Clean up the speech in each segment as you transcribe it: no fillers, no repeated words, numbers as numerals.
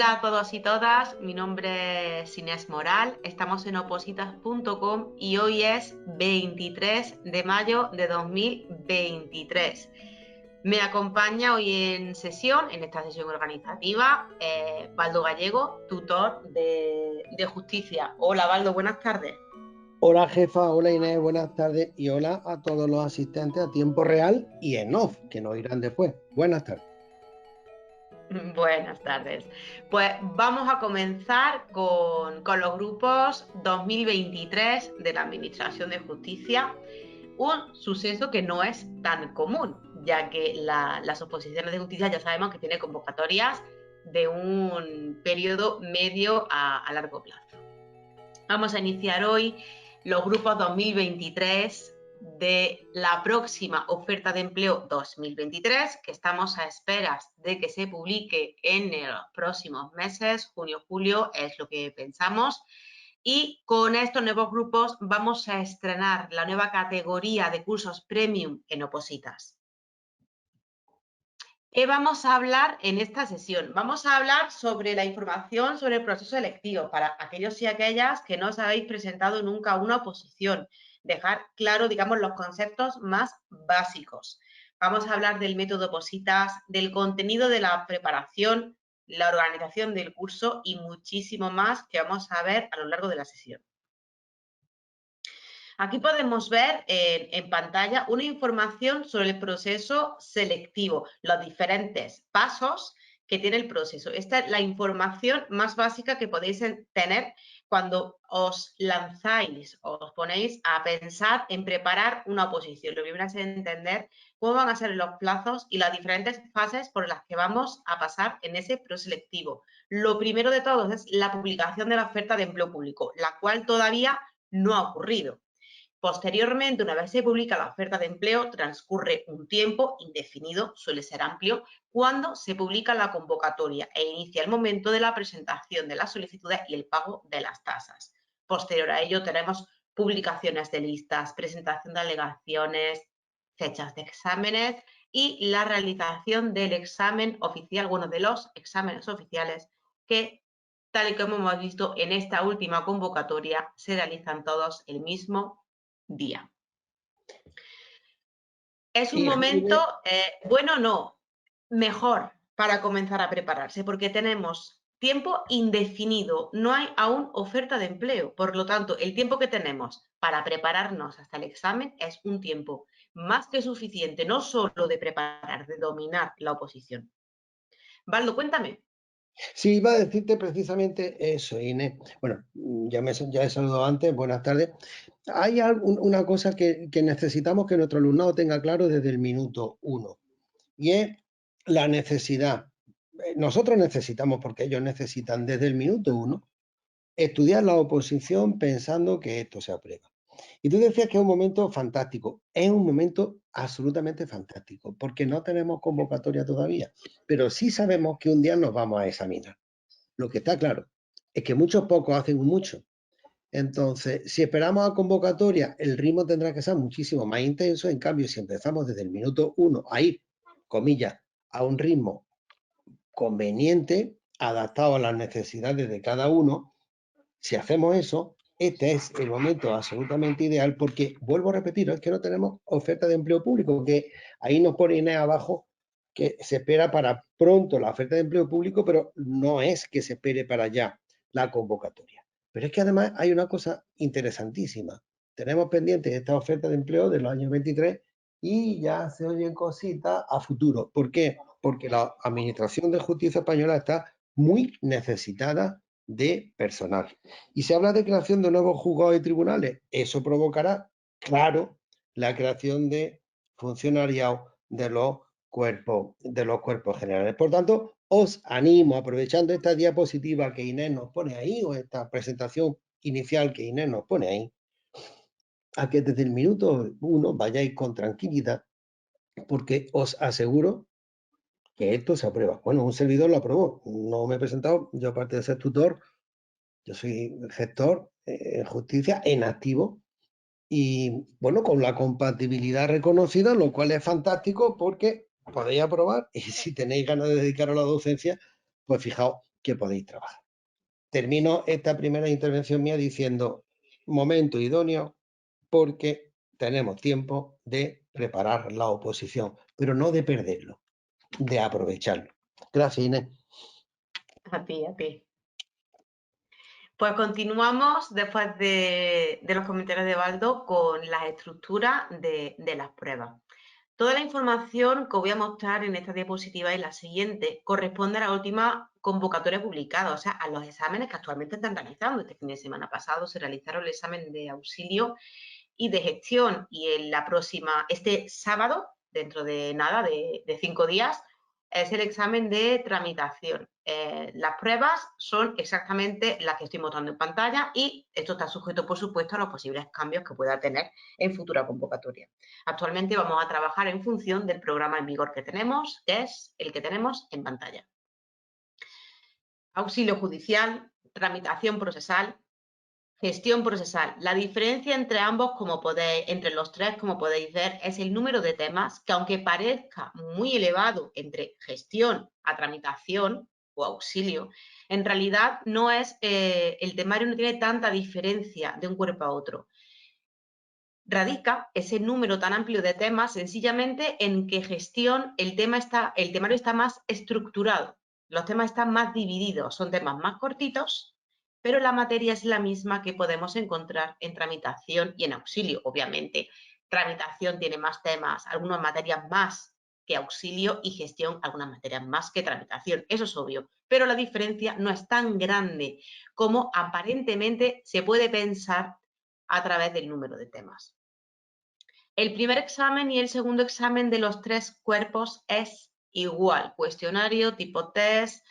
Hola a todos y todas, mi nombre es Inés Moral, estamos en opositas.com y hoy es 23 de mayo de 2023. Me acompaña hoy en sesión, en esta sesión organizativa, Baldo Gallego, tutor de justicia. Hola Baldo, buenas tardes. Hola jefa, hola Inés, buenas tardes y hola a todos los asistentes a tiempo real y en off, que nos irán después. Buenas tardes. Buenas tardes. Pues vamos a comenzar con los grupos 2023 de la Administración de Justicia, un suceso que no es tan común, ya que las oposiciones de justicia ya sabemos que tienen convocatorias de un periodo medio a largo plazo. Vamos a iniciar hoy los grupos 2023 de la próxima oferta de empleo 2023, que estamos a esperas de que se publique en los próximos meses, junio, julio, es lo que pensamos. Y con estos nuevos grupos vamos a estrenar la nueva categoría de cursos premium en Opositas. ¿Qué vamos a hablar en esta sesión? Vamos a hablar sobre la información sobre el proceso selectivo para aquellos y aquellas que no os habéis presentado nunca a una oposición. Dejar claro, digamos, los conceptos más básicos. Vamos a hablar del método Opositas, del contenido de la preparación, la organización del curso y muchísimo más que vamos a ver a lo largo de la sesión. Aquí podemos ver en pantalla una información sobre el proceso selectivo, los diferentes pasos que tiene el proceso. Esta es la información más básica que podéis tener cuando os lanzáis, os ponéis a pensar en preparar una oposición. Lo primero es entender cómo van a ser los plazos y las diferentes fases por las que vamos a pasar en ese proceso selectivo. Lo primero de todo es la publicación de la oferta de empleo público, la cual todavía no ha ocurrido. Posteriormente, una vez se publica la oferta de empleo, transcurre un tiempo indefinido, suele ser amplio, cuando se publica la convocatoria e inicia el momento de la presentación de las solicitudes y el pago de las tasas. Posterior a ello tenemos publicaciones de listas, presentación de alegaciones, fechas de exámenes y la realización del examen oficial, bueno, de los exámenes oficiales que, tal y como hemos visto en esta última convocatoria, se realizan todos el mismo día. Es un momento, bueno, no, mejor para comenzar a prepararse, porque tenemos tiempo indefinido, no hay aún oferta de empleo, por lo tanto, el tiempo que tenemos para prepararnos hasta el examen es un tiempo más que suficiente, no solo de preparar, de dominar la oposición. Baldo, cuéntame. Sí, iba a decirte precisamente eso, Inés. Bueno, ya he saludado antes, buenas tardes. Hay una cosa que necesitamos que nuestro alumnado tenga claro desde el minuto 1 y es la necesidad. Nosotros necesitamos, porque ellos necesitan desde el minuto 1, estudiar la oposición pensando que esto se aprueba. Y tú decías que es un momento fantástico. Es un momento absolutamente fantástico, porque no tenemos convocatoria todavía, pero sí sabemos que un día nos vamos a examinar. Lo que está claro es que muchos pocos hacen un mucho. Entonces, si esperamos a convocatoria, el ritmo tendrá que ser muchísimo más intenso. En cambio, si empezamos desde el minuto 1 a ir, comillas, a un ritmo conveniente, adaptado a las necesidades de cada uno, si hacemos eso, este es el momento absolutamente ideal porque, vuelvo a repetir, es que no tenemos oferta de empleo público, que ahí nos pone Inés abajo que se espera para pronto la oferta de empleo público, pero no es que se espere para allá la convocatoria. Pero es que además hay una cosa interesantísima. Tenemos pendiente esta oferta de empleo de los años 23 y ya se oyen cositas a futuro. ¿Por qué? Porque la Administración de Justicia Española está muy necesitada de personal. Y se habla de creación de nuevos juzgados y tribunales. Eso provocará, claro, la creación de funcionariado de los cuerpos generales. Por tanto, os animo, aprovechando esta diapositiva que Inés nos pone ahí, o esta presentación inicial que Inés nos pone ahí, a que desde el minuto 1 vayáis con tranquilidad, porque os aseguro que esto se aprueba. Bueno, un servidor lo aprobó. No me he presentado, yo aparte de ser tutor, yo soy gestor en justicia en activo y, bueno, con la compatibilidad reconocida, lo cual es fantástico porque podéis aprobar y si tenéis ganas de dedicar a la docencia, pues fijaos, que podéis trabajar. Termino esta primera intervención mía diciendo momento idóneo porque tenemos tiempo de preparar la oposición, pero no de perderlo, de aprovecharlo. Gracias, Inés. A ti, a ti. Pues continuamos después de los comentarios de Baldo con las estructuras de las pruebas. Toda la información que os voy a mostrar en esta diapositiva y la siguiente corresponde a la última convocatoria publicada, o sea, a los exámenes que actualmente están realizando. Este fin de semana pasado se realizaron el examen de auxilio y de gestión y este sábado, dentro de nada, de 5 días, es el examen de tramitación. Las pruebas son exactamente las que estoy mostrando en pantalla y esto está sujeto, por supuesto, a los posibles cambios que pueda tener en futura convocatoria. Actualmente vamos a trabajar en función del programa en vigor que tenemos, que es el que tenemos en pantalla. Auxilio judicial, tramitación procesal, gestión procesal. La diferencia entre ambos, entre los tres, como podéis ver, es el número de temas que, aunque parezca muy elevado entre gestión a tramitación o auxilio, en realidad no es, el temario no tiene tanta diferencia de un cuerpo a otro. Radica ese número tan amplio de temas sencillamente en que gestión, el temario está más estructurado, los temas están más divididos, son temas más cortitos, pero la materia es la misma que podemos encontrar en tramitación y en auxilio. Obviamente, tramitación tiene más temas, algunas materias más que auxilio y gestión algunas materias más que tramitación. Eso es obvio, pero la diferencia no es tan grande como aparentemente se puede pensar a través del número de temas. El primer examen y el segundo examen de los tres cuerpos es igual, cuestionario, tipo test,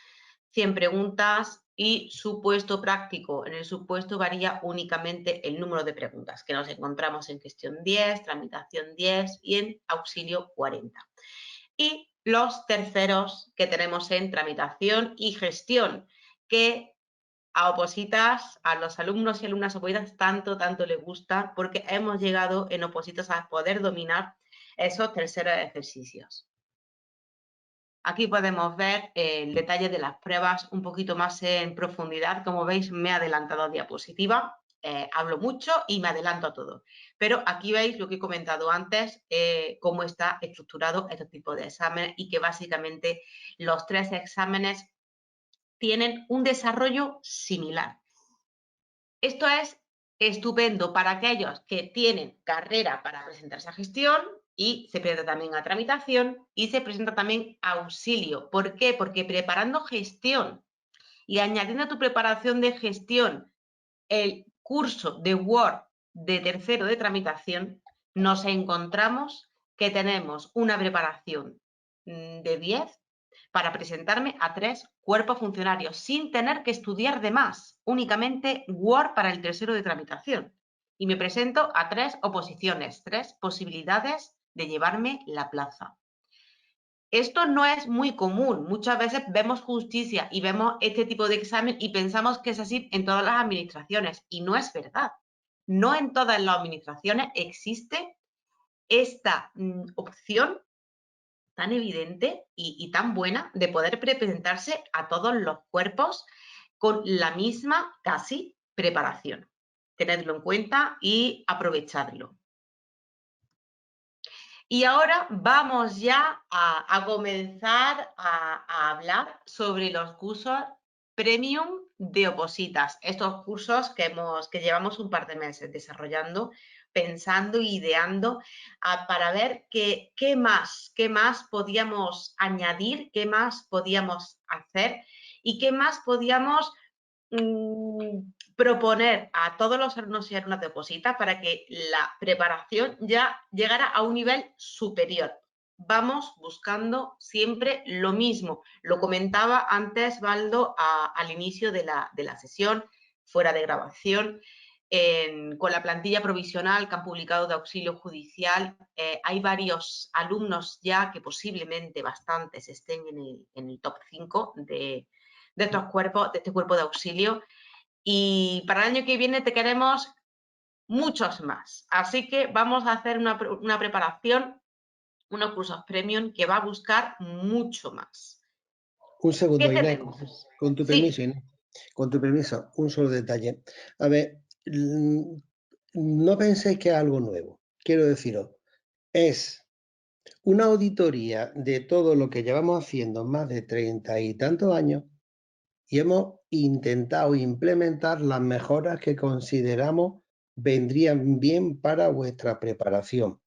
100 preguntas y supuesto práctico. En el supuesto varía únicamente el número de preguntas, que nos encontramos en gestión 10, tramitación 10 y en auxilio 40. Y los terceros que tenemos en tramitación y gestión, que a opositas, a los alumnos y alumnas opositas, tanto les gusta, porque hemos llegado en opositas a poder dominar esos terceros ejercicios. Aquí podemos ver el detalle de las pruebas un poquito más en profundidad. Como veis, me he adelantado a diapositiva, hablo mucho y me adelanto a todo. Pero aquí veis lo que he comentado antes, cómo está estructurado este tipo de exámenes y que básicamente los tres exámenes tienen un desarrollo similar. Esto es estupendo para aquellos que tienen carrera para presentarse a gestión y se presenta también a tramitación y se presenta también a auxilio. ¿Por qué? Porque preparando gestión y añadiendo a tu preparación de gestión el curso de Word de tercero de tramitación, nos encontramos que tenemos una preparación de 10 para presentarme a 3 cuerpos funcionarios sin tener que estudiar de más, únicamente Word para el tercero de tramitación. Y me presento a 3 oposiciones, 3 posibilidades de llevarme la plaza. Esto no es muy común. Muchas veces vemos justicia y vemos este tipo de examen y pensamos que es así en todas las administraciones y no es verdad. No en todas las administraciones existe esta opción tan evidente y tan buena de poder presentarse a todos los cuerpos con la misma casi preparación. Tenedlo en cuenta y aprovechadlo. Y ahora vamos ya a comenzar a hablar sobre los cursos premium de opositas. Estos cursos que llevamos un par de meses desarrollando, pensando, ideando, para ver qué más podíamos añadir, qué más podíamos hacer y qué más podíamos proponer a todos los alumnos y alumnas de opositas para que la preparación ya llegara a un nivel superior. Vamos buscando siempre lo mismo. Lo comentaba antes, Baldo, al inicio de la sesión, fuera de grabación, con la plantilla provisional que han publicado de auxilio judicial, hay varios alumnos ya que posiblemente bastantes estén en el top 5 de estos cuerpos, de este cuerpo de auxilio. Y para el año que viene te queremos muchos más. Así que vamos a hacer una preparación, unos cursos premium que va a buscar mucho más. Un segundo, ¿Qué Inés, tenemos? con tu Sí, permiso, Inés. Con tu permiso, un solo detalle. A ver, no penséis que es algo nuevo. Quiero deciros, es una auditoría de todo lo que llevamos haciendo más de 30 y tantos años y hemos intentado implementar las mejoras que consideramos vendrían bien para vuestra preparación.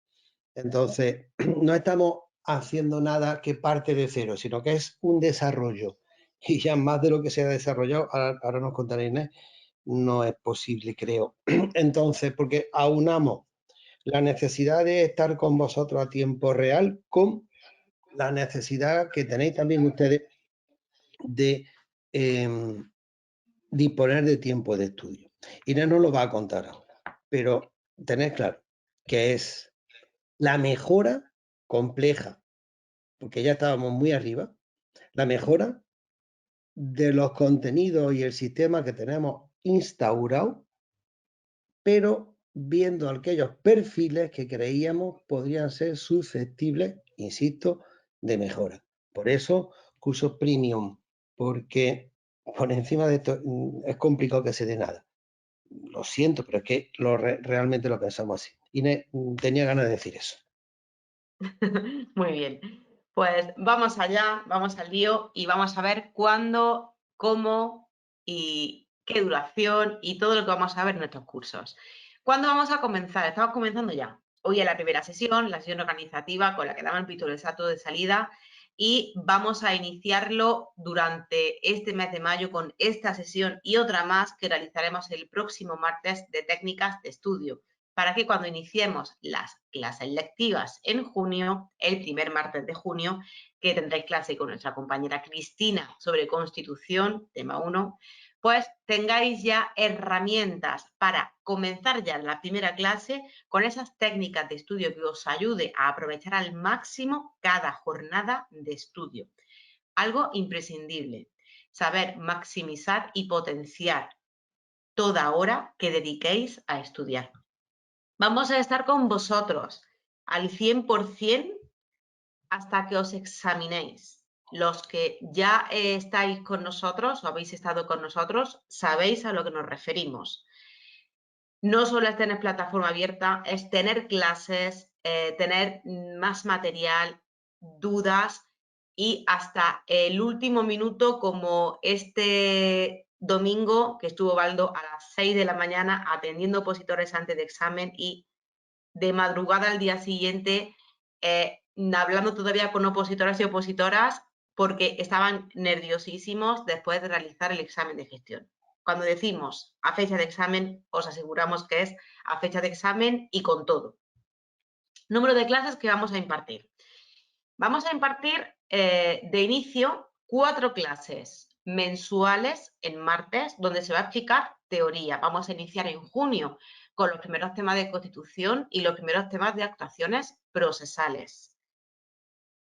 Entonces, no estamos haciendo nada que parte de cero, sino que es un desarrollo. Y ya más de lo que se ha desarrollado, ahora nos contará Inés, no es posible, creo. Entonces, porque aunamos la necesidad de estar con vosotros a tiempo real con la necesidad que tenéis también ustedes de disponer de tiempo de estudio. Inés nos lo va a contar ahora, pero tened claro que es la mejora compleja, porque ya estábamos muy arriba, la mejora de los contenidos y el sistema que tenemos instaurado, pero viendo aquellos perfiles que creíamos podrían ser susceptibles, insisto, de mejora. Por eso, curso premium, porque por encima de esto es complicado que se dé nada. Lo siento, pero es que realmente lo pensamos así. Inés, tenía ganas de decir eso. muy bien. Pues vamos allá, vamos al lío y vamos a ver cuándo, cómo y qué duración y todo lo que vamos a ver en nuestros cursos. ¿Cuándo vamos a comenzar? Estamos comenzando ya. Hoy es la primera sesión, la sesión organizativa con la que damos el pistoletazo de salida y vamos a iniciarlo durante este mes de mayo con esta sesión y otra más que realizaremos el próximo martes de técnicas de estudio, para que cuando iniciemos las clases lectivas en junio, el primer martes de junio, que tendréis clase con nuestra compañera Cristina sobre Constitución, tema 1, pues tengáis ya herramientas para comenzar ya la primera clase con esas técnicas de estudio que os ayude a aprovechar al máximo cada jornada de estudio. Algo imprescindible, saber maximizar y potenciar toda hora que dediquéis a estudiar. Vamos a estar con vosotros al 100% hasta que os examinéis. Los que ya estáis con nosotros o habéis estado con nosotros, sabéis a lo que nos referimos. No solo es tener plataforma abierta, es tener clases, tener más material, dudas y hasta el último minuto, como este domingo que estuvo Baldo a las 6 de la mañana atendiendo opositores antes de examen y de madrugada al día siguiente, hablando todavía con opositores y opositoras porque estaban nerviosísimos después de realizar el examen de gestión. Cuando decimos a fecha de examen, os aseguramos que es a fecha de examen y con todo. Número de clases que vamos a impartir. Vamos a impartir de inicio 4 clases mensuales en martes, donde se va a explicar teoría. Vamos a iniciar en junio con los primeros temas de Constitución y los primeros temas de actuaciones procesales.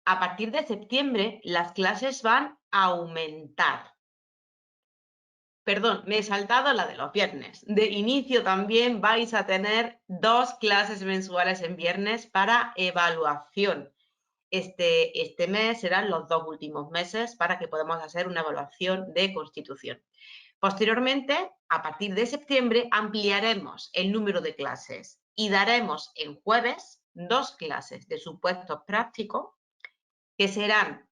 A partir de septiembre, las clases van a aumentar. Perdón, me he saltado la de los viernes. De inicio también vais a tener 2 clases mensuales en viernes para evaluación. Este mes serán los 2 últimos meses para que podamos hacer una evaluación de Constitución. Posteriormente, a partir de septiembre, ampliaremos el número de clases y daremos en jueves 2 clases de supuestos prácticos que serán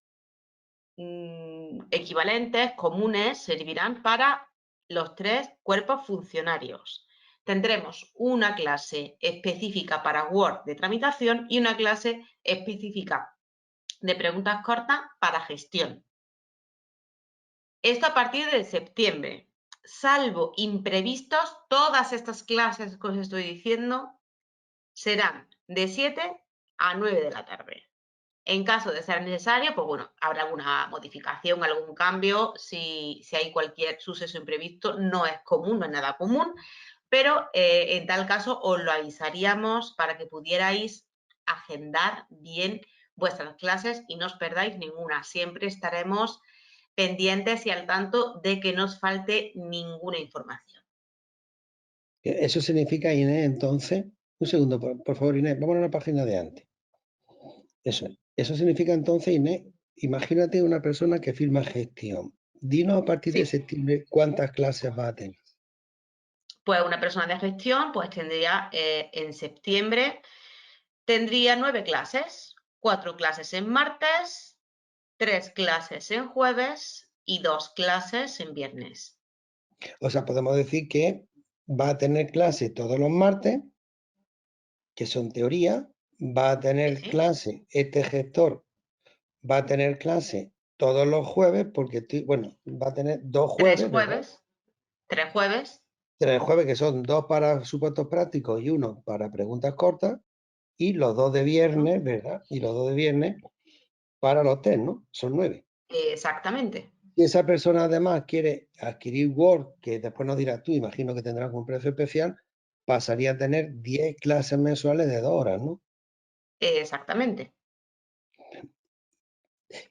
equivalentes, comunes, servirán para los 3 cuerpos funcionarios. Tendremos una clase específica para Word de tramitación y una clase específica de preguntas cortas para gestión. Esto a partir de septiembre. Salvo imprevistos, todas estas clases que os estoy diciendo serán de 7 a 9 de la tarde. En caso de ser necesario, pues bueno, habrá alguna modificación, algún cambio, si hay cualquier suceso imprevisto, no es común, no es nada común, pero en tal caso os lo avisaríamos para que pudierais agendar bien vuestras clases y no os perdáis ninguna. Siempre estaremos pendientes y al tanto de que no os falte ninguna información. Eso significa, Inés, entonces, un segundo, por favor, Inés, vamos a la página de antes. Eso significa entonces, Inés, imagínate una persona que firma gestión. Dinos a partir de Sí. septiembre cuántas clases va a tener. Pues una persona de gestión pues tendría en septiembre tendría 9 clases, 4 clases en martes, 3 clases en jueves y 2 clases en viernes. O sea, podemos decir que va a tener clases todos los martes, que son teoría, va a Sí, tener sí. clase, este gestor va a tener clase todos los jueves, porque, bueno, va a tener 2 3 jueves, ¿verdad? jueves, 3 jueves. 3 jueves que son 2 para supuestos prácticos y 1 para preguntas cortas, y los 2 de ¿No? viernes, ¿verdad? Y los 2 de viernes para los test, ¿no? Son 9. Exactamente. Si esa persona además quiere adquirir Word, que después nos dirás tú, imagino que tendrás un precio especial, pasaría a tener 10 clases mensuales de 2 horas, ¿no? Exactamente.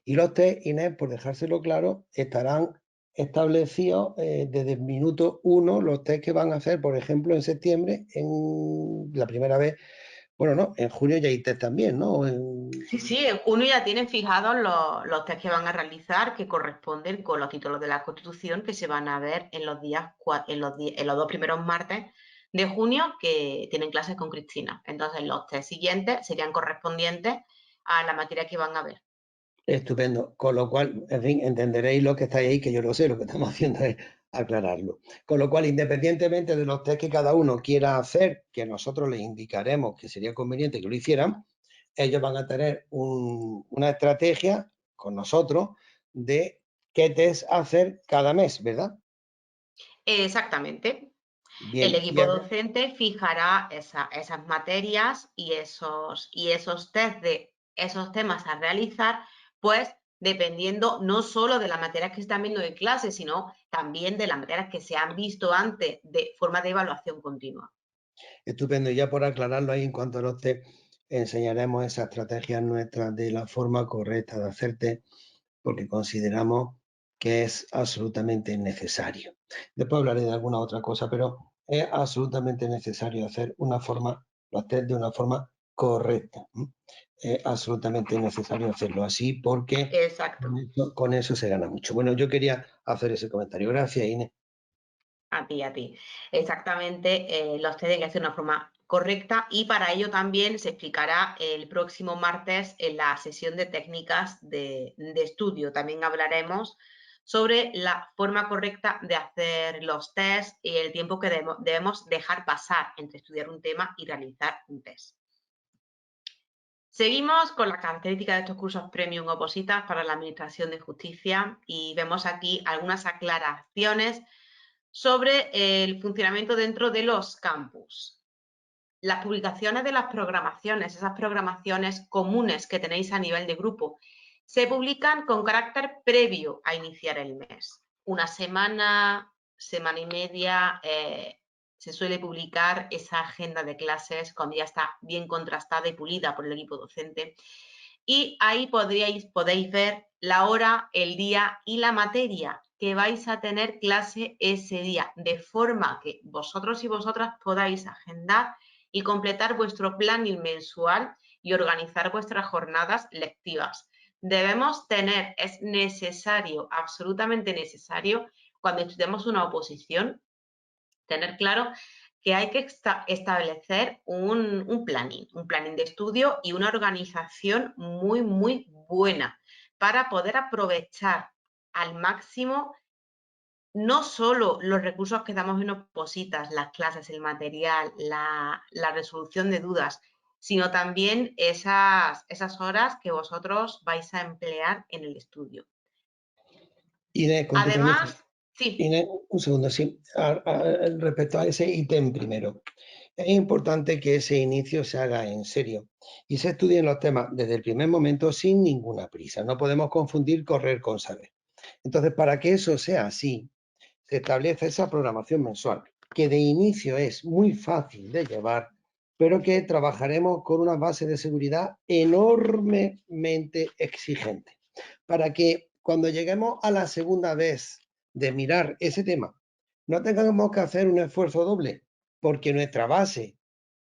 Y los test, Inés, por dejárselo claro, estarán establecidos desde el minuto 1, los test que van a hacer, por ejemplo, en septiembre, en la primera vez, bueno, no, en junio ya hay test también, ¿no? Sí, sí, en junio ya tienen fijados los test que van a realizar que corresponden con los títulos de la Constitución que se van a ver en los días, en los 2 primeros martes de junio que tienen clases con Cristina. Entonces los test siguientes serían correspondientes a la materia que van a ver. Estupendo. Con lo cual, en fin, entenderéis lo que estáis ahí, que yo lo sé, lo que estamos haciendo es aclararlo. Con lo cual, independientemente de los test que cada uno quiera hacer, que nosotros les indicaremos que sería conveniente que lo hicieran, ellos van a tener una estrategia con nosotros de qué test hacer cada mes, ¿verdad? Exactamente. El Bien, equipo docente fijará esas materias y esos test de esos temas a realizar, pues dependiendo no solo de las materias que están viendo en clase, sino también de las materias que se han visto antes de forma de evaluación continua. estupendo. Y ya por aclararlo ahí en cuanto a los test, enseñaremos esas estrategias nuestras de la forma correcta de hacer test, porque consideramos que es absolutamente necesario. Después hablaré de alguna otra cosa, pero es absolutamente necesario hacer los test de una forma correcta. Es absolutamente necesario hacerlo así porque Exacto, con eso se gana mucho. Bueno, yo quería hacer ese comentario. Gracias, Inés. a ti, a ti. Exactamente, los test tienen que hacer de una forma correcta y para ello también se explicará el próximo martes en la sesión de técnicas de estudio. También hablaremos sobre la forma correcta de hacer los tests y el tiempo que debemos dejar pasar entre estudiar un tema y realizar un test. Seguimos con las características de estos cursos premium opositas para la Administración de Justicia y vemos aquí algunas aclaraciones sobre el funcionamiento dentro de los campus. Las publicaciones de las programaciones, esas programaciones comunes que tenéis a nivel de grupo, se publican con carácter previo a iniciar el mes. Una semana, semana y media, se suele publicar esa agenda de clases cuando ya está bien contrastada y pulida por el equipo docente. Y ahí podéis ver la hora, el día y la materia que vais a tener clase ese día, de forma que vosotros y vosotras podáis agendar y completar vuestro planning mensual y organizar vuestras jornadas lectivas. Debemos tener, es necesario, absolutamente necesario, cuando estudiamos una oposición, tener claro que hay que establecer un planning de estudio y una organización muy, muy buena para poder aprovechar al máximo no solo los recursos que damos en Opositas, las clases, el material, la resolución de dudas, sino también esas horas que vosotros vais a emplear en el estudio. Inés, con tu permiso. Además, sí, Inés, un segundo, sí. Respecto a ese ítem primero, es importante que ese inicio se haga en serio y se estudien los temas desde el primer momento sin ninguna prisa. No podemos confundir correr con saber. Entonces, para que eso sea así, se establece esa programación mensual, que de inicio es muy fácil de llevar, pero que trabajaremos con una base de seguridad enormemente exigente, para que cuando lleguemos a la segunda vez de mirar ese tema, no tengamos que hacer un esfuerzo doble, porque nuestra base,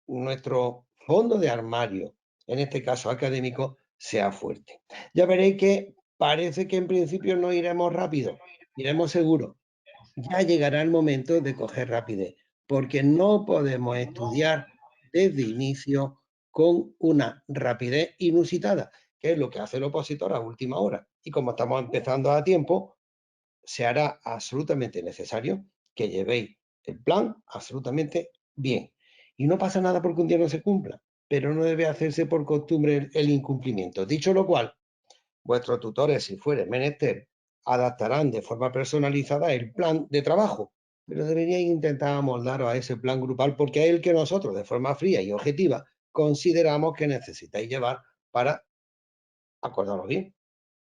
nuestro fondo de armario, en este caso académico, sea fuerte. Ya veréis que parece que en principio no iremos rápido, iremos seguro. Ya llegará el momento de coger rapidez, porque no podemos estudiar desde inicio con una rapidez inusitada, que es lo que hace el opositor a última hora. Y como estamos empezando a tiempo, se hará absolutamente necesario que llevéis el plan absolutamente bien. Y no pasa nada porque un día no se cumpla, pero no debe hacerse por costumbre el incumplimiento. Dicho lo cual, vuestros tutores, si fuere menester, adaptarán de forma personalizada el plan de trabajo, pero deberíais intentar amoldaros a ese plan grupal porque es el que nosotros, de forma fría y objetiva, consideramos que necesitáis llevar para, acordaros bien,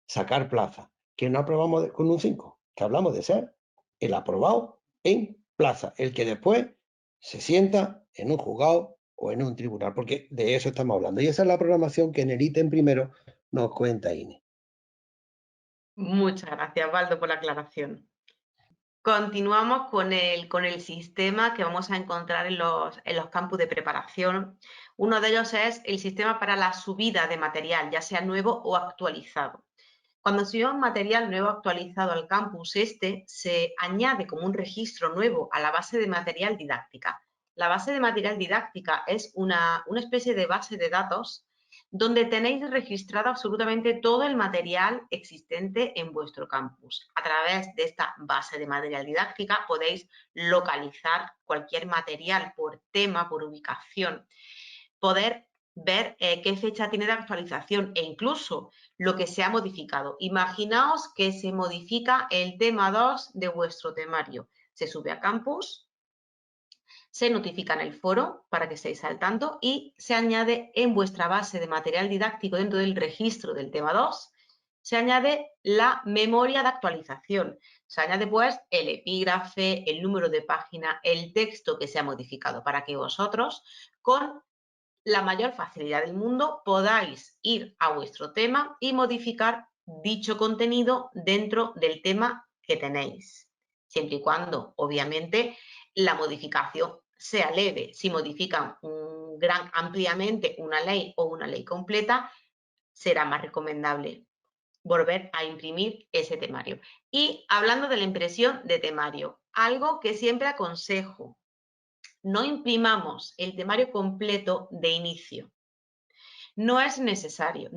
sacar plaza, que no aprobamos con un 5, que hablamos de ser el aprobado en plaza, el que después se sienta en un juzgado o en un tribunal, porque de eso estamos hablando. Y esa es la programación que en el ítem primero nos cuenta INE. Muchas gracias, Baldo, por la aclaración. Continuamos con el sistema que vamos a encontrar en los campus de preparación. Uno de ellos es el sistema para la subida de material, ya sea nuevo o actualizado. Cuando subimos material nuevo actualizado al campus, este se añade como un registro nuevo a la base de material didáctica. La base de material didáctica es una especie de base de datos donde tenéis registrado absolutamente todo el material existente en vuestro campus. A través de esta base de material didáctica podéis localizar cualquier material por tema, por ubicación, poder ver qué fecha tiene de actualización e incluso lo que se ha modificado. Imaginaos que se modifica el tema 2 de vuestro temario. Se sube a campus, se notifica en el foro para que estéis al tanto y se añade en vuestra base de material didáctico dentro del registro del tema 2, se añade la memoria de actualización. Se añade pues el epígrafe, el número de página, el texto que se ha modificado para que vosotros con la mayor facilidad del mundo podáis ir a vuestro tema y modificar dicho contenido dentro del tema que tenéis. Siempre y cuando, obviamente, la modificación sea leve. Si modifican ampliamente una ley o una ley completa, será más recomendable volver a imprimir ese temario. Y hablando de la impresión de temario, algo que siempre aconsejo: no imprimamos el temario completo de inicio. No es necesario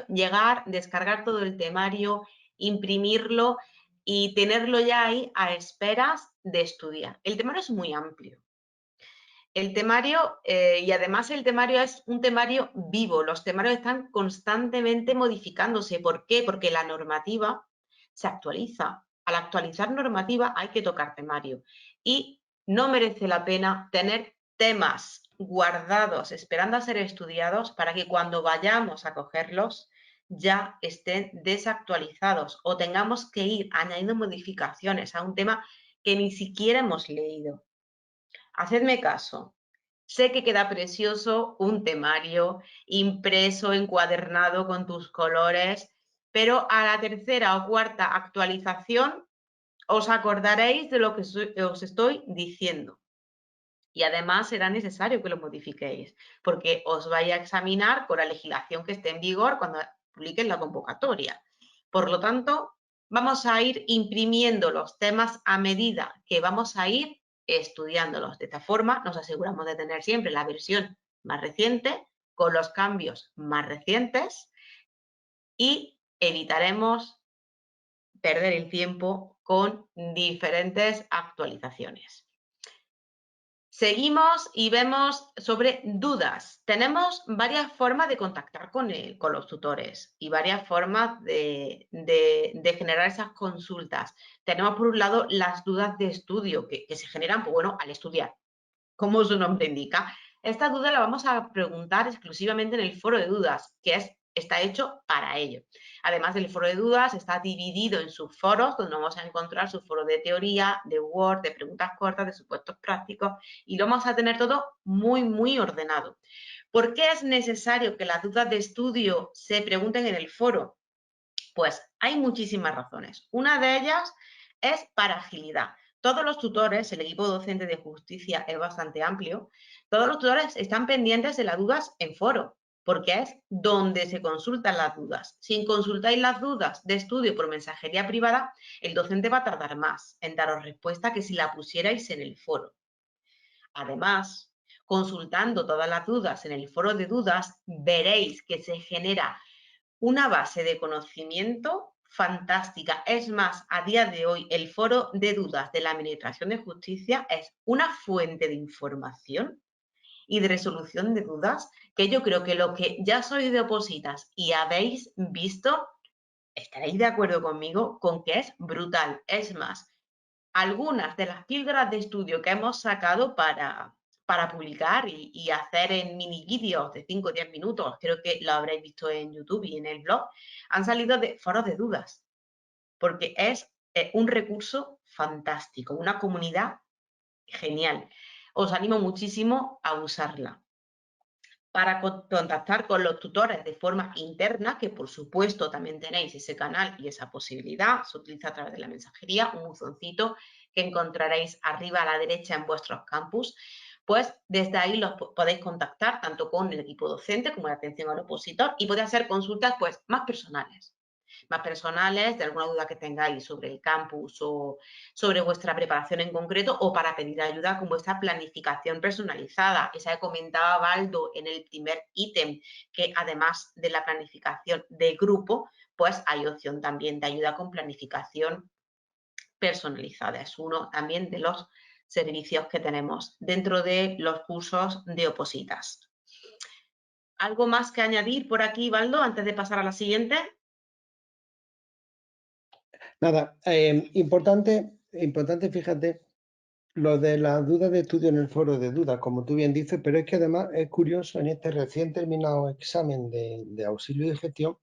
llegar, descargar todo el temario, imprimirlo y tenerlo ya ahí a esperas de estudiar. El temario es muy amplio. El temario, y además el temario es un temario vivo, los temarios están constantemente modificándose. ¿Por qué? Porque la normativa se actualiza. Al actualizar normativa hay que tocar temario y no merece la pena tener temas guardados esperando a ser estudiados para que cuando vayamos a cogerlos ya estén desactualizados o tengamos que ir añadiendo modificaciones a un tema que ni siquiera hemos leído. Hacedme caso. Sé que queda precioso un temario impreso, encuadernado con tus colores, pero a la tercera o cuarta actualización os acordaréis de lo que os estoy diciendo. Y además será necesario que lo modifiquéis, porque os vais a examinar con la legislación que esté en vigor cuando publiquen la convocatoria. Por lo tanto, vamos a ir imprimiendo los temas a medida que vamos a ir estudiándolos. De esta forma, nos aseguramos de tener siempre la versión más reciente, con los cambios más recientes, y evitaremos perder el tiempo con diferentes actualizaciones. Seguimos y vemos sobre dudas. Tenemos varias formas de contactar con los tutores y varias formas de generar esas consultas. Tenemos por un lado las dudas de estudio que se generan, pues bueno, al estudiar, como su nombre indica. Esta duda la vamos a preguntar exclusivamente en el foro de dudas, que está hecho para ello. Además del foro de dudas, está dividido en subforos, donde vamos a encontrar su foro de teoría, de Word, de preguntas cortas, de supuestos prácticos, y lo vamos a tener todo muy, muy ordenado. ¿Por qué es necesario que las dudas de estudio se pregunten en el foro? Pues hay muchísimas razones. Una de ellas es para agilidad. Todos los tutores, el equipo docente de justicia es bastante amplio, todos los tutores están pendientes de las dudas en foro. porque es donde se consultan las dudas. Si consultáis las dudas de estudio por mensajería privada, el docente va a tardar más en daros respuesta que si la pusierais en el foro. Además, consultando todas las dudas en el foro de dudas, veréis que se genera una base de conocimiento fantástica. Es más, a día de hoy, el foro de dudas de la Administración de Justicia es una fuente de información y de resolución de dudas que yo creo que los que ya sois de Opositas y habéis visto, estaréis de acuerdo conmigo con que es brutal. Es más, algunas de las píldoras de estudio que hemos sacado para publicar y hacer en mini vídeos de 5 o 10 minutos, creo que lo habréis visto en YouTube y en el blog, han salido de foros de dudas, porque es un recurso fantástico, una comunidad genial. Os animo muchísimo a usarla. Para contactar con los tutores de forma interna, que por supuesto también tenéis ese canal y esa posibilidad, se utiliza a través de la mensajería, un buzoncito que encontraréis arriba a la derecha en vuestros campus, pues desde ahí los podéis contactar tanto con el equipo docente como la atención al opositor y podéis hacer consultas pues más personales de alguna duda que tengáis sobre el campus o sobre vuestra preparación en concreto o para pedir ayuda con vuestra planificación personalizada. Esa que comentaba Baldo en el primer ítem, que además de la planificación de grupo, pues hay opción también de ayuda con planificación personalizada. Es uno también de los servicios que tenemos dentro de los cursos de Opositas. ¿Algo más que añadir por aquí, Baldo, antes de pasar a la siguiente? Nada, importante, fíjate, lo de las dudas de estudio en el foro de dudas, como tú bien dices, pero es que además es curioso, en este recién terminado examen de auxilio de gestión,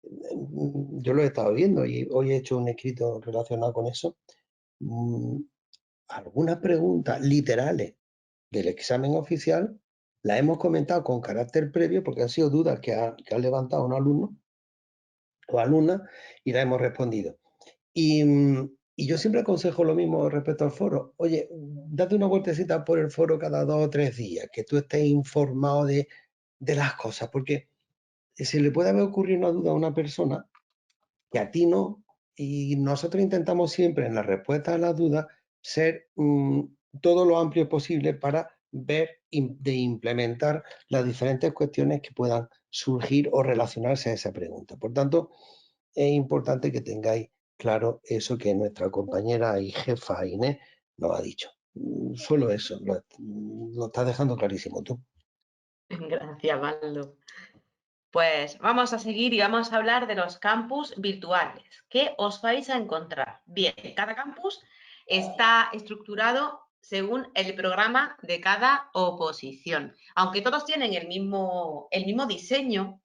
yo lo he estado viendo y hoy he hecho un escrito relacionado con eso. Algunas preguntas literales del examen oficial las hemos comentado con carácter previo porque han sido dudas que ha levantado un alumno o alumna y las hemos respondido. Y yo siempre aconsejo lo mismo respecto al foro. Oye, date una vueltecita por el foro cada 2 o 3 días, que tú estés informado de las cosas, porque se le puede haber ocurrido una duda a una persona que a ti no, y nosotros intentamos siempre en la respuesta a las dudas ser todo lo amplio posible para ver de implementar las diferentes cuestiones que puedan surgir o relacionarse a esa pregunta. Por tanto, es importante que tengáis claro eso que nuestra compañera y jefa Inés nos ha dicho. Solo eso, lo estás dejando clarísimo tú. Gracias, Baldo. Pues vamos a seguir y vamos a hablar de los campus virtuales. ¿Qué os vais a encontrar? Bien, cada campus está estructurado según el programa de cada oposición. Aunque todos tienen el mismo diseño,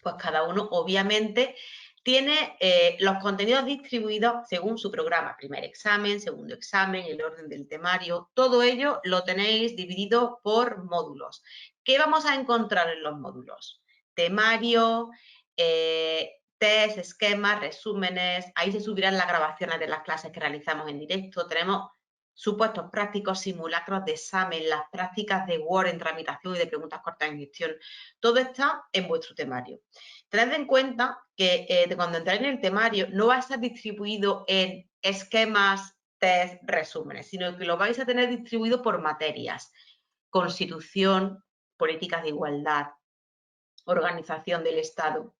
pues cada uno obviamente tiene los contenidos distribuidos según su programa. Primer examen, segundo examen, el orden del temario, todo ello lo tenéis dividido por módulos. ¿Qué vamos a encontrar en los módulos? Temario, test, esquemas, resúmenes, ahí se subirán las grabaciones de las clases que realizamos en directo, tenemos supuestos prácticos, simulacros de examen, las prácticas de Word en tramitación y de preguntas cortas en gestión, todo está en vuestro temario. Tened en cuenta que cuando entráis en el temario no va a estar distribuido en esquemas, test, resúmenes, sino que lo vais a tener distribuido por materias, constitución, políticas de igualdad, organización del Estado,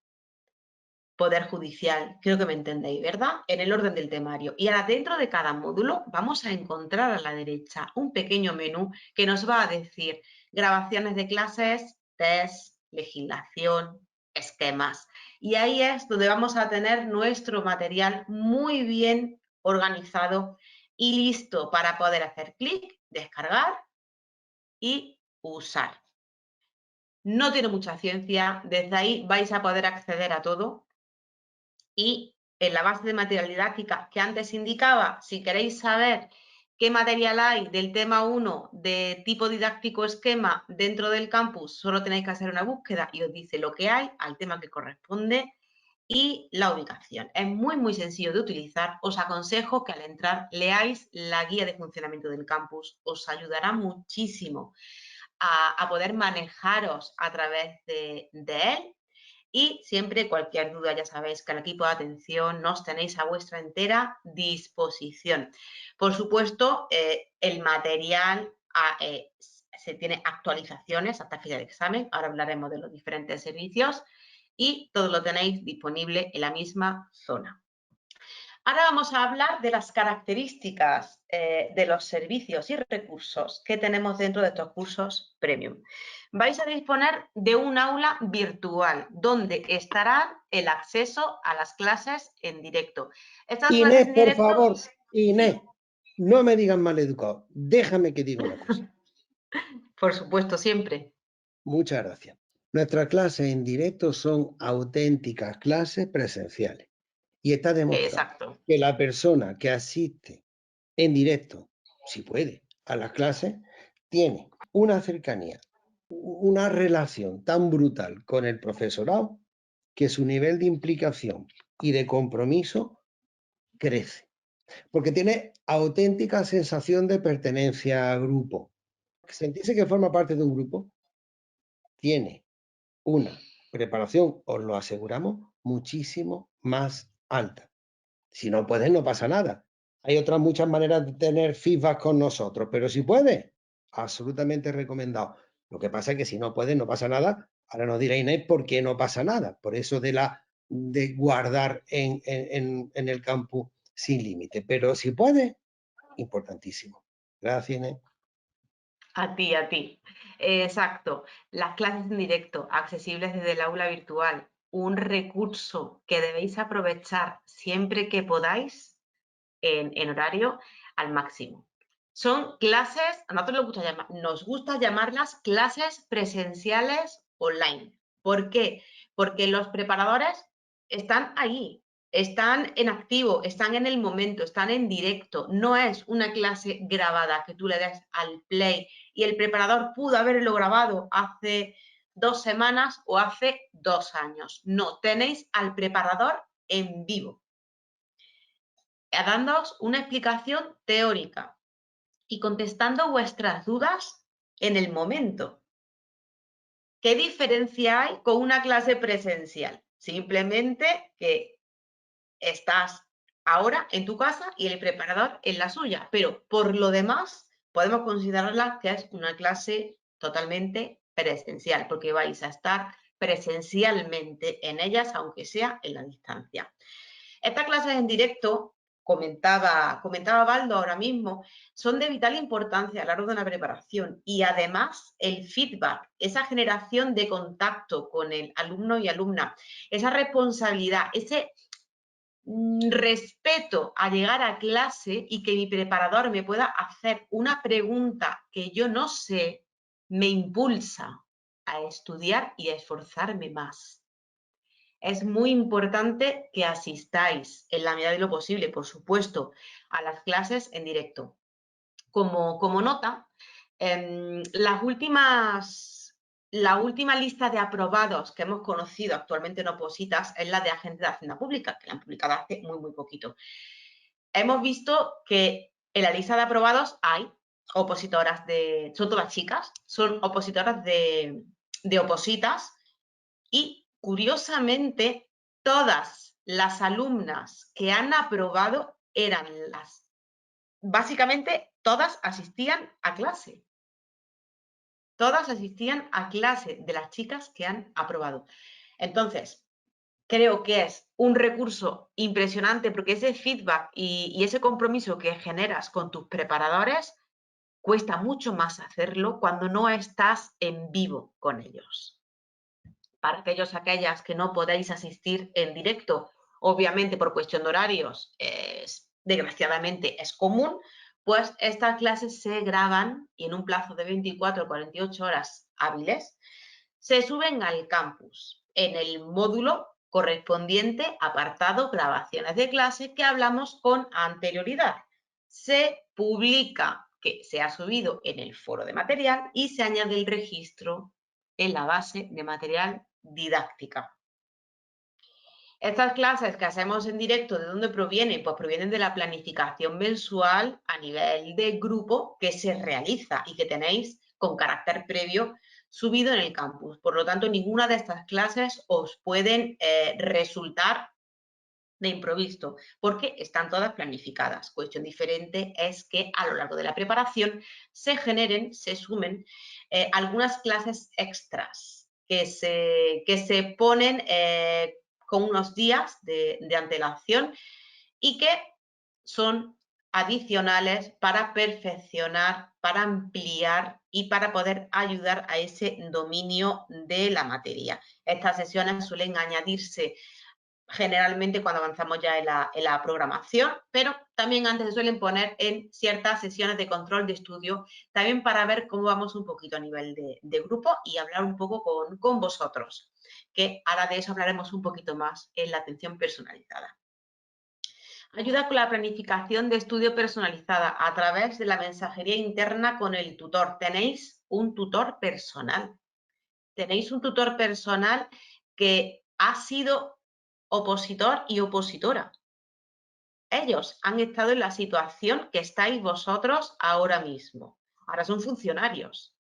Poder Judicial, creo que me entendéis, ¿verdad? En el orden del temario. Y ahora dentro de cada módulo vamos a encontrar a la derecha un pequeño menú que nos va a decir grabaciones de clases, test, legislación, esquemas. Y ahí es donde vamos a tener nuestro material muy bien organizado y listo para poder hacer clic, descargar y usar. No tiene mucha ciencia, desde ahí vais a poder acceder a todo. Y en la base de material didáctica que antes indicaba, si queréis saber qué material hay del tema 1 de tipo didáctico esquema dentro del campus, solo tenéis que hacer una búsqueda y os dice lo que hay al tema que corresponde y la ubicación. Es muy, muy sencillo de utilizar. Os aconsejo que al entrar leáis la guía de funcionamiento del campus. Os ayudará muchísimo a poder manejaros a través de él. Y siempre cualquier duda, ya sabéis que el equipo de atención nos tenéis a vuestra entera disposición. Por supuesto, el material se tiene actualizaciones hasta fecha de examen. Ahora hablaremos de los diferentes servicios y todo lo tenéis disponible en la misma zona. Ahora vamos a hablar de las características de los servicios y recursos que tenemos dentro de estos cursos premium. Vais a disponer de un aula virtual donde estará el acceso a las clases en directo. Estas clases Inés, en por directo, favor, Inés, ¿sí? no me digas mal educado. Déjame que diga una cosa. Por supuesto, siempre. Muchas gracias. Nuestras clases en directo son auténticas clases presenciales. Y está demostrado Exacto. que la persona que asiste en directo, si puede, a las clases, tiene una cercanía, una relación tan brutal con el profesorado que su nivel de implicación y de compromiso crece. Porque tiene auténtica sensación de pertenencia al grupo. Sentirse que forma parte de un grupo tiene una preparación, os lo aseguramos, muchísimo más alta. Si no puedes, no pasa nada. Hay otras muchas maneras de tener feedback con nosotros, pero si puedes, absolutamente recomendado. Lo que pasa es que si no puedes, no pasa nada. Ahora nos dirá Inés por qué no pasa nada. Por eso de guardar en el campus sin límite. Pero si puedes, importantísimo. Gracias, Inés. A ti, a ti. Exacto. Las clases en directo, accesibles desde el aula virtual, un recurso que debéis aprovechar siempre que podáis en horario al máximo. Son clases, a nosotros nos gusta llamarlas clases presenciales online. ¿Por qué? Porque los preparadores están ahí, están en activo, están en el momento, están en directo. No es una clase grabada que tú le des al play y el preparador pudo haberlo grabado hace 2 semanas o hace 2 años. No, tenéis al preparador en vivo, dándoos una explicación teórica y contestando vuestras dudas en el momento. ¿Qué diferencia hay con una clase presencial? Simplemente que estás ahora en tu casa y el preparador en la suya, pero por lo demás podemos considerarla que es una clase totalmente presencial, porque vais a estar presencialmente en ellas, aunque sea en la distancia. Estas clases en directo, comentaba Baldo ahora mismo, son de vital importancia a lo largo de una preparación y además el feedback, esa generación de contacto con el alumno y alumna, esa responsabilidad, ese respeto a llegar a clase y que mi preparador me pueda hacer una pregunta que yo no sé, me impulsa a estudiar y a esforzarme más. Es muy importante que asistáis en la medida de lo posible, por supuesto, a las clases en directo. Como nota, la última lista de aprobados que hemos conocido actualmente en Opositas es la de agentes de Hacienda Pública, que la han publicado hace muy poquito. Hemos visto que en la lista de aprobados hay opositoras son todas chicas, son opositoras de Opositas y curiosamente, todas las alumnas que han aprobado eran básicamente todas asistían a clase. Todas asistían a clase de las chicas que han aprobado. Entonces, creo que es un recurso impresionante porque ese feedback y ese compromiso que generas con tus preparadores cuesta mucho más hacerlo cuando no estás en vivo con ellos. Para aquellas que no podéis asistir en directo, obviamente por cuestión de horarios, desgraciadamente es común, pues estas clases se graban y en un plazo de 24 o 48 horas hábiles se suben al campus en el módulo correspondiente apartado grabaciones de clase que hablamos con anterioridad. Se publica que se ha subido en el foro de material y se añade el registro en la base de material didáctica. Estas clases que hacemos en directo, ¿de dónde provienen? Pues provienen de la planificación mensual a nivel de grupo que se realiza y que tenéis con carácter previo subido en el campus. Por lo tanto, ninguna de estas clases os pueden resultar de improviso, porque están todas planificadas. Cuestión diferente es que a lo largo de la preparación se generen, se sumen algunas clases extras que se ponen con unos días de antelación y que son adicionales para perfeccionar, para ampliar y para poder ayudar a ese dominio de la materia. Estas sesiones suelen añadirse generalmente cuando avanzamos ya en la programación, pero también antes se suelen poner en ciertas sesiones de control de estudio, también para ver cómo vamos un poquito a nivel de grupo y hablar un poco con vosotros, que ahora de eso hablaremos un poquito más en la atención personalizada. Ayuda con la planificación de estudio personalizada a través de la mensajería interna con el tutor. Tenéis un tutor personal. Tenéis un tutor personal que ha sido opositor y opositora. Ellos han estado en la situación que estáis vosotros ahora mismo. Ahora son funcionarios,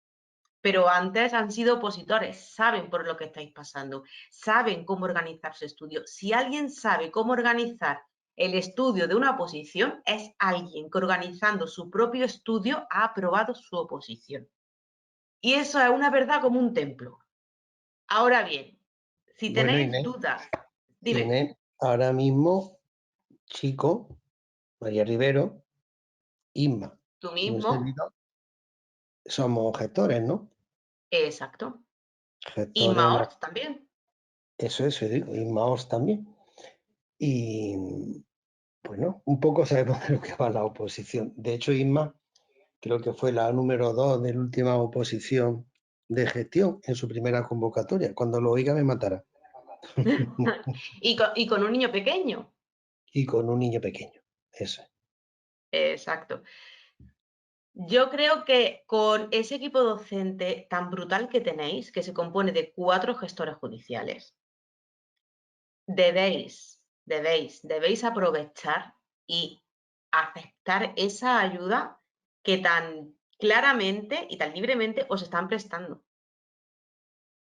pero antes han sido opositores, saben por lo que estáis pasando, saben cómo organizar su estudio. Si alguien sabe cómo organizar el estudio de una oposición, es alguien que organizando su propio estudio ha aprobado su oposición. Y eso es una verdad como un templo. Ahora bien, si Bueno, tenéis dudas, dime. Inés, ahora mismo, Chico, María Rivero, Isma Tú y un mismo, servidor, somos gestores, ¿no? exacto. Y Gestores, Maors también. eso digo, Isma Ors también. Y bueno, un poco sabemos de lo que va la oposición. De hecho, Isma creo que fue la número 2 de la última oposición de gestión en su primera convocatoria. Cuando lo oiga me matará. y con un niño pequeño. Y con un niño pequeño, eso es. Exacto. Yo creo que con ese equipo docente tan brutal que tenéis, que se compone de 4 gestores judiciales, debéis aprovechar y aceptar esa ayuda que tan claramente y tan libremente os están prestando.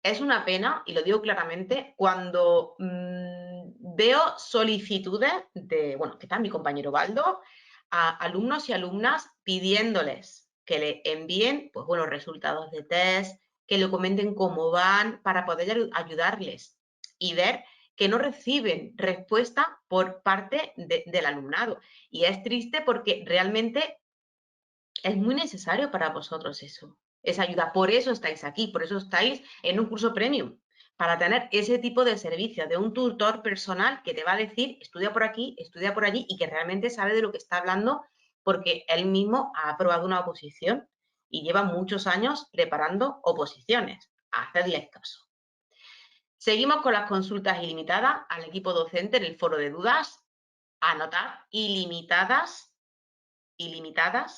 Es una pena, y lo digo claramente, cuando veo solicitudes de, bueno, que está mi compañero Baldo, a alumnos y alumnas pidiéndoles que le envíen, pues bueno, resultados de test, que le comenten cómo van para poder ayudarles y ver que no reciben respuesta por parte del alumnado. Y es triste porque realmente es muy necesario para vosotros eso, esa ayuda. Por eso estáis aquí, por eso estáis en un curso premium, para tener ese tipo de servicio de un tutor personal que te va a decir, estudia por aquí, estudia por allí, y que realmente sabe de lo que está hablando porque él mismo ha aprobado una oposición y lleva muchos años preparando oposiciones. Hacedles caso. Seguimos con las consultas ilimitadas al equipo docente en el foro de dudas. Anotad, ilimitadas,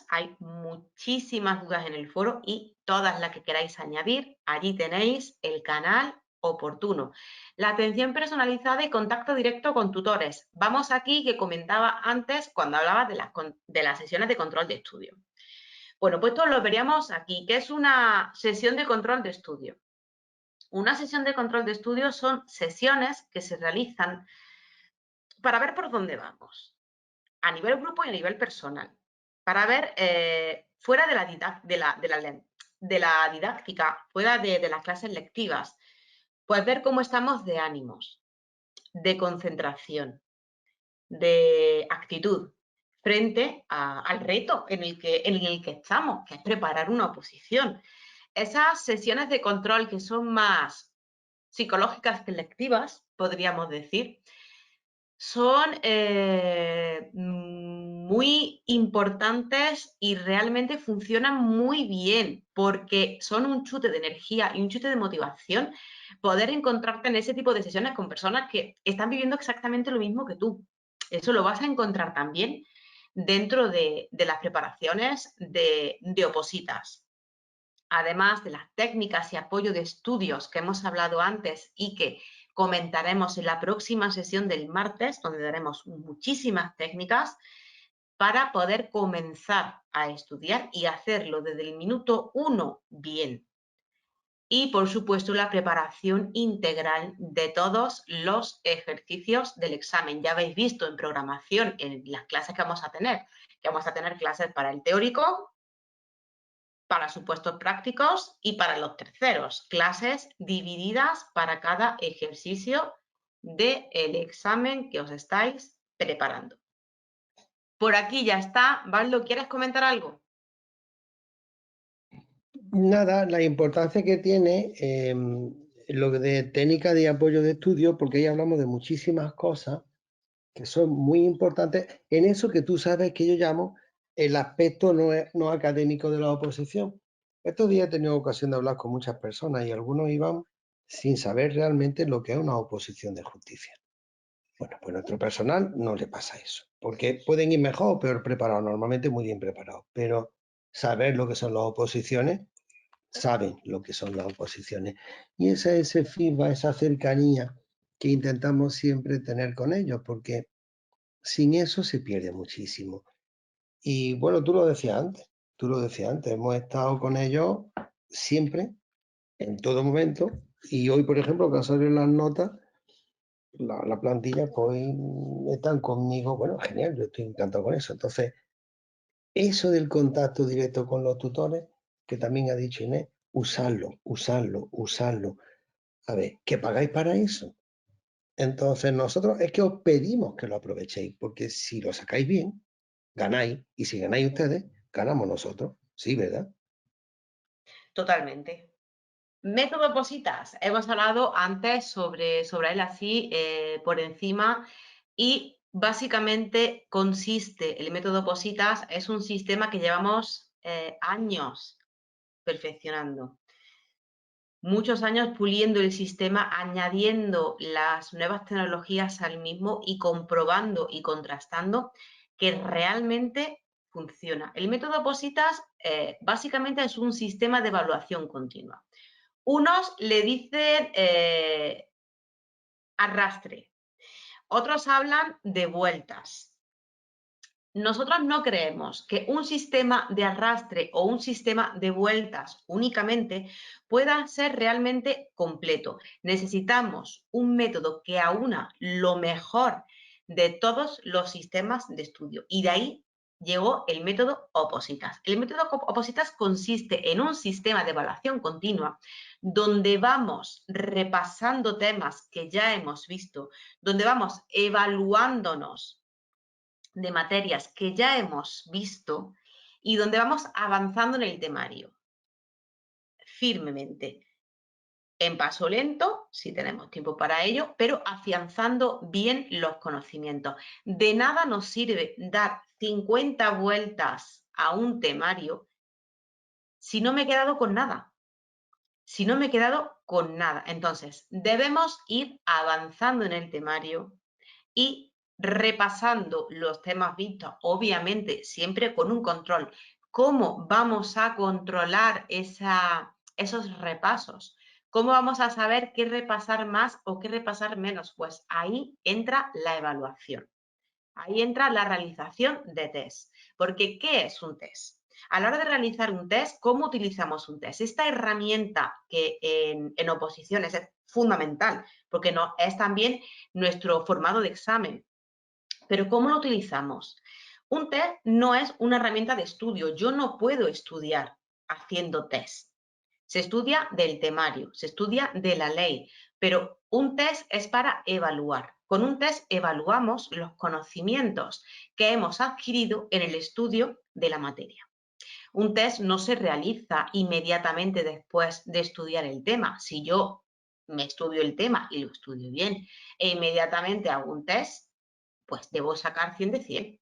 hay muchísimas dudas en el foro y todas las que queráis añadir, allí tenéis el canal oportuno. La atención personalizada y contacto directo con tutores. Vamos aquí que comentaba antes cuando hablaba de las sesiones de control de estudio. Bueno, pues esto lo veríamos aquí, que es una sesión de control de estudio. Una sesión de control de estudio son sesiones que se realizan para ver por dónde vamos, a nivel grupo y a nivel personal, para ver fuera de la didáctica, fuera de las clases lectivas, pues ver cómo estamos de ánimos, de concentración, de actitud frente al reto en el que estamos, que es preparar una oposición. Esas sesiones de control que son más psicológicas que lectivas, podríamos decir, son muy importantes y realmente funcionan muy bien porque son un chute de energía y un chute de motivación poder encontrarte en ese tipo de sesiones con personas que están viviendo exactamente lo mismo que tú. Eso lo vas a encontrar también dentro de las preparaciones de opositas. Además de las técnicas y apoyo de estudios que hemos hablado antes y que comentaremos en la próxima sesión del martes, donde daremos muchísimas técnicas, para poder comenzar a estudiar y hacerlo desde el minuto 1 bien. Y, por supuesto, la preparación integral de todos los ejercicios del examen. Ya habéis visto en programación, en las clases que vamos a tener clases para el teórico, para supuestos prácticos y para los terceros. Clases divididas para cada ejercicio del examen que os estáis preparando. Por aquí ya está. Valdo, ¿quieres comentar algo? Nada, la importancia que tiene lo de técnica de apoyo de estudio, porque ahí hablamos de muchísimas cosas que son muy importantes en eso que tú sabes que yo llamo el aspecto no académico de la oposición. Estos días he tenido ocasión de hablar con muchas personas y algunos iban sin saber realmente lo que es una oposición de justicia. Bueno, pues a nuestro personal no le pasa eso, porque pueden ir mejor o peor preparados, normalmente muy bien preparados, pero saber lo que son las oposiciones, saben lo que son las oposiciones. Y ese feedback, esa cercanía que intentamos siempre tener con ellos, porque sin eso se pierde muchísimo. Y bueno, tú lo decías antes, hemos estado con ellos siempre, en todo momento, y hoy, por ejemplo, que han salido las notas, la plantilla, pues están conmigo, bueno, genial, yo estoy encantado con eso. Entonces, eso del contacto directo con los tutores, que también ha dicho Inés, usarlo. A ver, ¿qué pagáis para eso? Entonces, nosotros es que os pedimos que lo aprovechéis, porque si lo sacáis bien, ganáis, y si ganáis ustedes, ganamos nosotros. Sí, ¿verdad? Totalmente. Método Positas. Hemos hablado antes sobre él así por encima y básicamente consiste, el método Positas es un sistema que llevamos años perfeccionando. Muchos años puliendo el sistema, añadiendo las nuevas tecnologías al mismo y comprobando y contrastando que realmente funciona. El método Positas básicamente es un sistema de evaluación continua. Unos le dicen arrastre, otros hablan de vueltas. Nosotros no creemos que un sistema de arrastre o un sistema de vueltas únicamente pueda ser realmente completo. Necesitamos un método que aúna lo mejor de todos los sistemas de estudio y de ahí llegó el método Opositas. El método Opositas consiste en un sistema de evaluación continua donde vamos repasando temas que ya hemos visto, donde vamos evaluándonos de materias que ya hemos visto y donde vamos avanzando en el temario firmemente, en paso lento, si tenemos tiempo para ello, pero afianzando bien los conocimientos. De nada nos sirve dar 50 vueltas a un temario si no me he quedado con nada. Si no me he quedado con nada. Entonces, debemos ir avanzando en el temario y repasando los temas vistos, obviamente siempre con un control. ¿Cómo vamos a controlar esos repasos? ¿Cómo vamos a saber qué repasar más o qué repasar menos? Pues ahí entra la evaluación. Ahí entra la realización de test. Porque, ¿qué es un test? A la hora de realizar un test, ¿cómo utilizamos un test? Esta herramienta que en oposiciones es fundamental, porque no, es también nuestro formato de examen. Pero ¿cómo lo utilizamos? Un test no es una herramienta de estudio. Yo no puedo estudiar haciendo test. Se estudia del temario, se estudia de la ley, pero un test es para evaluar. Con un test evaluamos los conocimientos que hemos adquirido en el estudio de la materia. Un test no se realiza inmediatamente después de estudiar el tema. Si yo me estudio el tema y lo estudio bien e inmediatamente hago un test, pues debo sacar 100 de 100.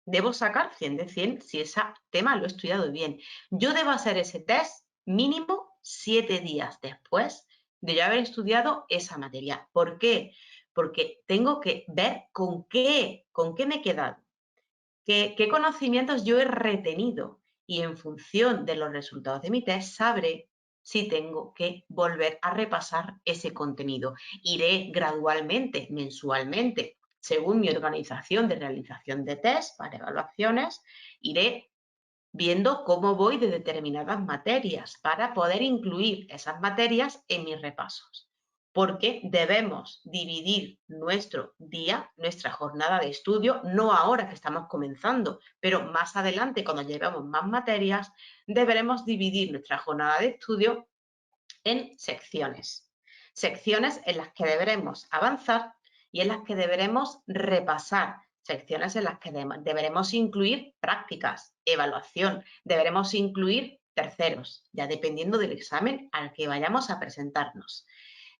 Debo sacar 100 de 100 si ese tema lo he estudiado bien. Yo debo hacer ese test mínimo 7 días después de yo haber estudiado esa materia. ¿Por qué? Porque tengo que ver con qué me he quedado, qué conocimientos yo he retenido y en función de los resultados de mi test sabré si tengo que volver a repasar ese contenido. Iré gradualmente, mensualmente, según mi organización de realización de test para evaluaciones, iré viendo cómo voy de determinadas materias para poder incluir esas materias en mis repasos. Porque debemos dividir nuestro día, nuestra jornada de estudio, no ahora que estamos comenzando, pero más adelante, cuando llevemos más materias, deberemos dividir nuestra jornada de estudio en secciones. Secciones en las que deberemos avanzar y en las que deberemos repasar. Secciones en las que deberemos incluir prácticas, evaluación, deberemos incluir terceros, ya dependiendo del examen al que vayamos a presentarnos.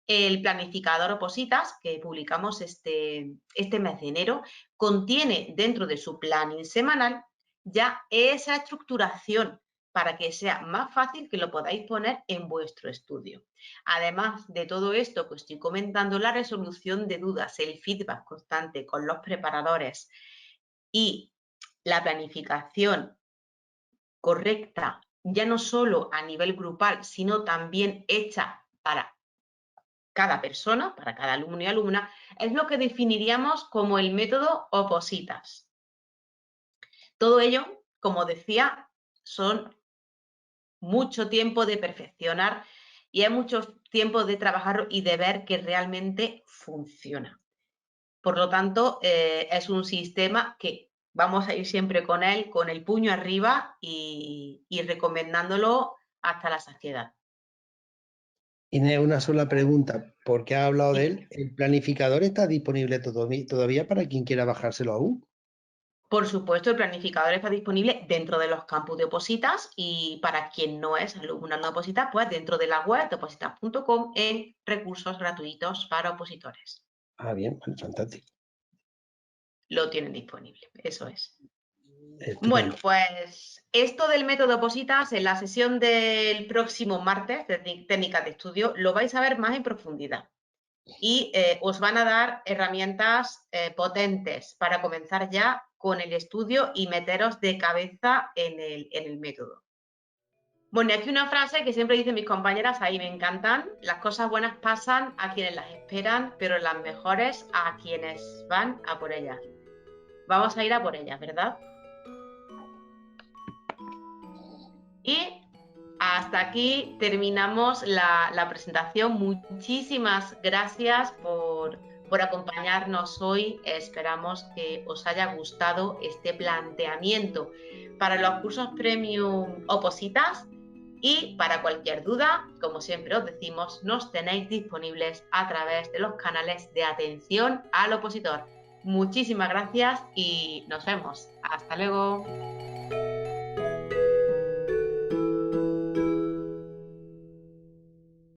El planificador Opositas, que publicamos este mes de enero, contiene dentro de su planning semanal ya esa estructuración para que sea más fácil que lo podáis poner en vuestro estudio. Además de todo esto que os estoy comentando, la resolución de dudas, el feedback constante con los preparadores y la planificación correcta, ya no solo a nivel grupal, sino también hecha para cada persona, para cada alumno y alumna, es lo que definiríamos como el método Opositas. Todo ello, como decía, son mucho tiempo de perfeccionar y hay mucho tiempo de trabajar y de ver que realmente funciona. Por lo tanto, es un sistema que vamos a ir siempre con él, con el puño arriba y recomendándolo hasta la saciedad. Inés, una sola pregunta, porque has hablado de Sí. él. ¿El planificador está disponible todavía para quien quiera bajárselo aún? Por supuesto, el planificador está disponible dentro de los campus de Opositas y para quien no es alumno de Opositas, pues dentro de la web de opositas.com en recursos gratuitos para opositores. Ah, bien, bueno, fantástico. Lo tienen disponible, eso es. Estupendo. Bueno, pues esto del método Opositas en la sesión del próximo martes de técnicas de estudio lo vais a ver más en profundidad y os van a dar herramientas potentes para comenzar ya con el estudio y meteros de cabeza en el método. Bueno, y aquí una frase que siempre dicen mis compañeras, ahí me encantan: las cosas buenas pasan a quienes las esperan, pero las mejores a quienes van a por ellas. Vamos a ir a por ellas, ¿verdad? Y hasta aquí terminamos la presentación. Muchísimas gracias por acompañarnos hoy. Esperamos que os haya gustado este planteamiento para los cursos Premium Opositas y para cualquier duda, como siempre os decimos, nos tenéis disponibles a través de los canales de atención al opositor. Muchísimas gracias y nos vemos. Hasta luego.